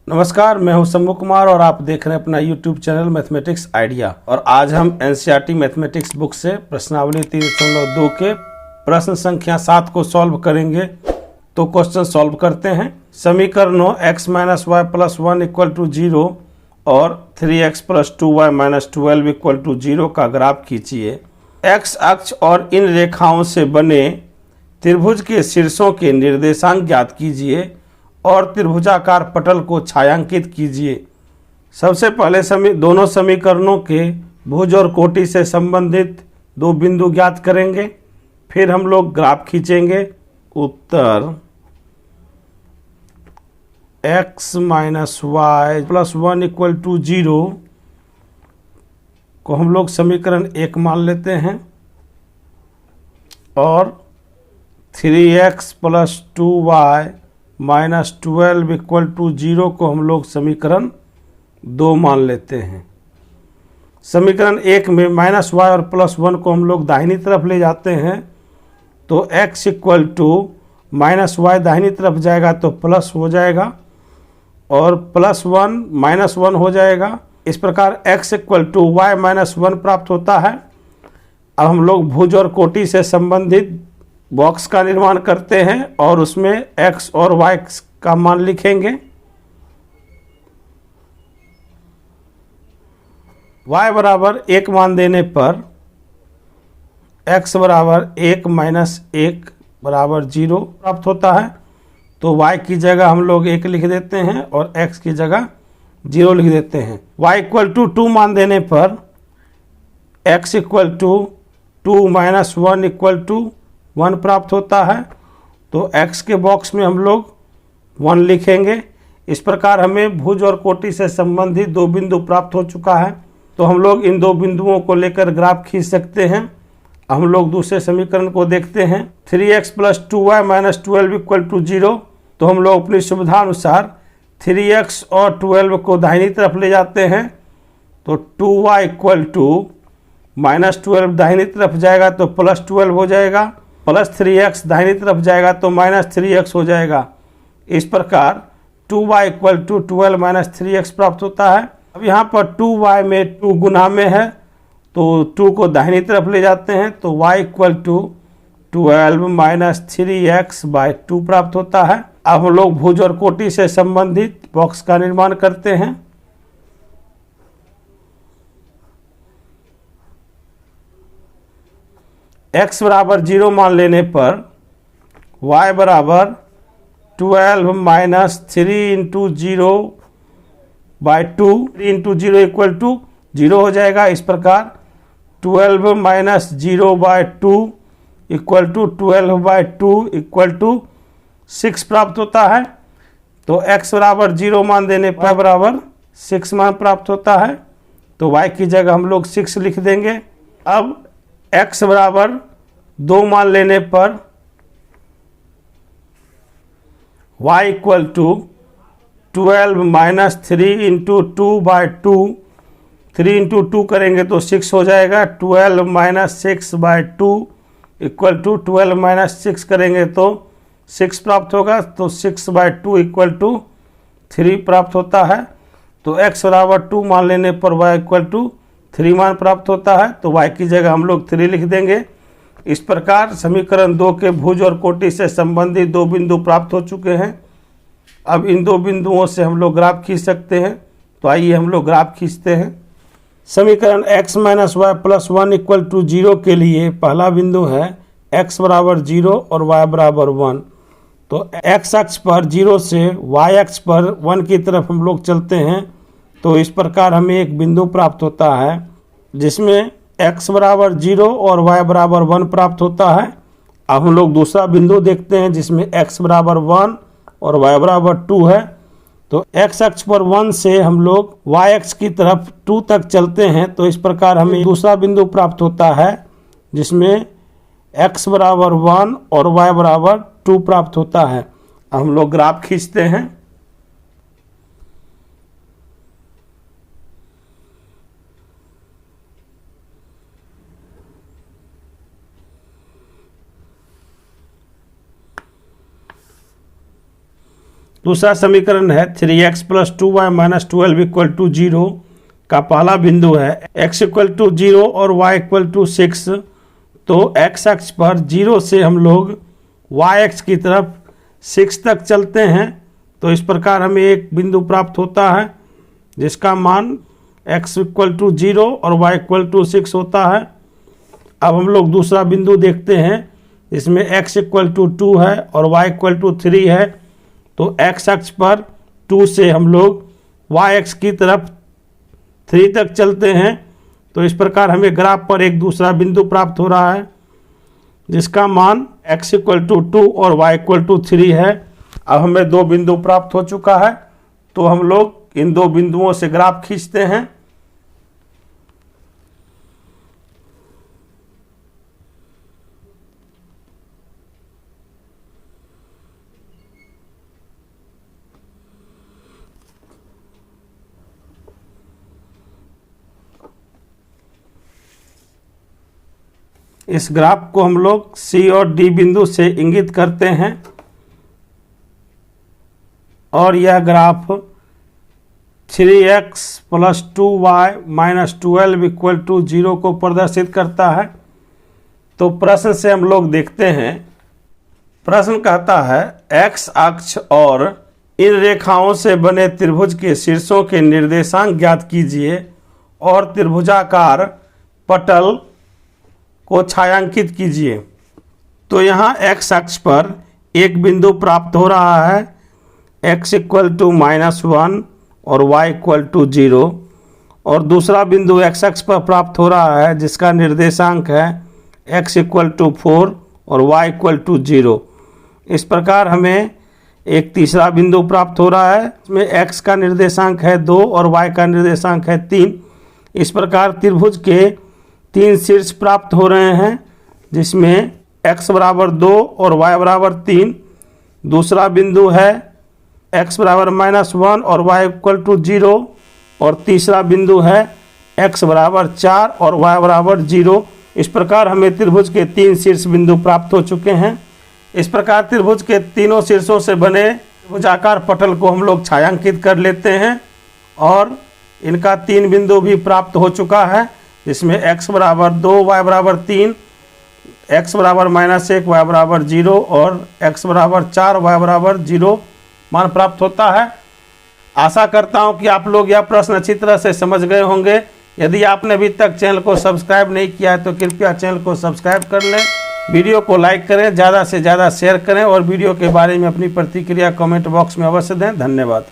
नमस्कार, मैं हूं शंभू कुमार और आप देख रहे हैं अपना यूट्यूब चैनल मैथमेटिक्स आइडिया। और आज हम एनसीईआरटी मैथमेटिक्स बुक से प्रश्नावली 3.2 के प्रश्न संख्या 7 को सॉल्व करेंगे। तो क्वेश्चन सॉल्व करते हैं। समीकरणों x - y + 1 = 0 और 3x + 2y - 12 = 0 का ग्राफ खींचिए। x अक्ष और इन रेखाओं से बने त्रिभुज के शीर्षों के निर्देशांक ज्ञात कीजिए और त्रिभुजाकार पटल को छायांकित कीजिए। सबसे पहले दोनों समीकरणों के भुज और कोटि से संबंधित दो बिंदु ज्ञात करेंगे, फिर हम लोग ग्राफ खींचेंगे। उत्तर x - y + 1 = 0 को हम लोग समीकरण 1 मान लेते हैं और 3x + 2y - 12 = 0 को हम लोग समीकरण 2 मान लेते हैं। समीकरण 1 में -y और +1 को हम लोग दाहिनी तरफ ले जाते हैं, तो x = -y दाहिनी तरफ जाएगा तो प्लस हो जाएगा और +1 -1 हो जाएगा। इस प्रकार x = y - 1 प्राप्त होता है। अब हम लोग भुज और कोटि से संबंधित बॉक्स का निर्माण करते हैं और उसमें x और y का मान लिखेंगे। y बराबर 1 मान देने पर x बराबर 1 - 1 बराबर 0 प्राप्त होता है। तो y की जगह हम लोग 1 लिख देते हैं और x की जगह 0 लिख देते हैं। y = 2 मान देने पर x = 2 - 1 = 1 प्राप्त होता है। तो x के बॉक्स में हम लोग 1 लिखेंगे। इस प्रकार हमें भुज और कोटि से संबंधित दो बिंदु प्राप्त हो चुका है। तो हम लोग इन दो बिंदुओं को लेकर ग्राफ खींच सकते हैं। हम लोग दूसरे समीकरण को देखते हैं। 3x + 2y - 12 = 0। तो हम लोग अपनी सुविधा अनुसार 3x और 12 को दाहिनी तरफ ले जाते हैं, तो 2y = -12 दाहिनी तरफ जाएगा तो +12 हो जाएगा, +3x दाहिनी तरफ जाएगा तो -3x हो जाएगा। इस प्रकार 2y = 12 - 3x प्राप्त होता है। अब यहाँ पर 2y में 2 गुना में है, तो 2 को दाहिनी तरफ ले जाते हैं, तो y = 12 - 3x/2 प्राप्त होता है। अब हम लोग भुज और कोटि से संबंधित बॉक्स का निर्माण करते हैं। x बराबर 0 मान लेने पर y बराबर 12 - 3 × 0/2 3 × 0 = 0 हो जाएगा। इस प्रकार 12 - 0/2 = 12/2 = 6 प्राप्त होता है। तो x बराबर 0 मान देने पर बराबर 6 मान प्राप्त होता है। तो y की जगह हम लोग 6 लिख देंगे। अब x बराबर 2 मान लेने पर y = 12 - 3 × 2/2 3 × 2 करेंगे तो 6 हो जाएगा। 12 - 6/2 = 12 - 6 करेंगे तो 6 प्राप्त होगा। तो 6/2 = 3 प्राप्त होता है। तो x बराबर 2 मान लेने पर y = 3 मान प्राप्त होता है। तो y की जगह हम लोग 3 लिख देंगे। इस प्रकार समीकरण 2 के भुज और कोटि से संबंधित दो बिंदु प्राप्त हो चुके हैं। अब इन दो बिंदुओं से हम लोग ग्राफ खींच सकते हैं। तो आइए हम लोग ग्राफ खींचते हैं। समीकरण x - y + 1 = 0 के लिए पहला बिंदु है x बराबर 0 और y बराबर 1। तो x अक्ष पर 0 से y अक्ष पर 1 की तरफ हम लोग चलते हैं, तो इस प्रकार हमें एक बिंदु प्राप्त होता है जिसमें x बराबर 0 और y बराबर 1 प्राप्त होता है। अब हम लोग दूसरा बिंदु देखते हैं जिसमें x बराबर 1 और y बराबर 2 है। तो x अक्ष पर 1 से हम लोग y अक्ष की तरफ 2 तक चलते हैं, तो इस प्रकार हमें दूसरा बिंदु प्राप्त होता है जिसमें x बराबर 1 और y बराबर 2 प्राप्त होता है। अब हम लोग ग्राफ खींचते हैं। दूसरा समीकरण है 3x + 2y - 12 = 0 का पहला बिंदु है x = 0 और y = 6। तो x अक्ष पर 0 से हम लोग y अक्ष की तरफ 6 तक चलते हैं। तो इस प्रकार हमें एक बिंदु प्राप्त होता है जिसका मान x = 0 और y = 6 होता है। अब हम लोग दूसरा बिंदु देखते हैं, इसमें x = 2 है और y = 3 है। तो x अक्ष पर 2 से हम लोग y अक्ष की तरफ 3 तक चलते हैं। तो इस प्रकार हमें ग्राफ पर एक दूसरा बिंदु प्राप्त हो रहा है जिसका मान x = 2 और y = 3 है। अब हमें दो बिंदु प्राप्त हो चुका है, तो हम लोग इन दो बिंदुओं से ग्राफ खींचते हैं। इस ग्राफ को हम लोग C और D बिंदु से इंगित करते हैं और यह ग्राफ 3x + 2y - 12 = 0 को प्रदर्शित करता है। तो प्रश्न से हम लोग देखते हैं। प्रश्न कहता है x अक्ष और इन रेखाओं से बने त्रिभुज के शीर्षों के निर्देशांक ज्ञात कीजिए और त्रिभुजाकार पटल को छायांकित कीजिए। तो यहाँ x अक्ष पर एक बिंदु प्राप्त हो रहा है x = -1 और y = 0 और दूसरा बिंदु x अक्ष पर प्राप्त हो रहा है जिसका निर्देशांक है x = 4 और y = 0। इस प्रकार हमें एक तीसरा बिंदु प्राप्त हो रहा है, इसमें x का निर्देशांक है 2 और y का निर्देशांक है 3। इस प्रकार त्रिभुज के 3 शीर्ष प्राप्त हो रहे हैं जिसमें x = 2 और y = 3। दूसरा बिंदु है x = -1 और y = 0 और तीसरा बिंदु है x = 4 और y = 0। इस प्रकार हमें त्रिभुज के 3 शीर्ष बिंदु प्राप्त हो चुके हैं। इस प्रकार त्रिभुज के तीनों शीर्षों से बने त्रिभुजाकार पटल को हम लोग छायांकित कर लेते हैं और इनका 3 बिंदु भी प्राप्त हो चुका है जिसमें x = 2 y = 3, x = -1 y = 0 और x = 4 y = 0 मान प्राप्त होता है। आशा करता हूं कि आप लोग यह प्रश्न अच्छी तरह से समझ गए होंगे। यदि आपने अभी तक चैनल को सब्सक्राइब नहीं किया है तो कृपया चैनल को सब्सक्राइब कर लें, वीडियो को लाइक करें, ज़्यादा से ज़्यादा शेयर करें और वीडियो के बारे में अपनी प्रतिक्रिया कमेंट बॉक्स में अवश्य दें। धन्यवाद।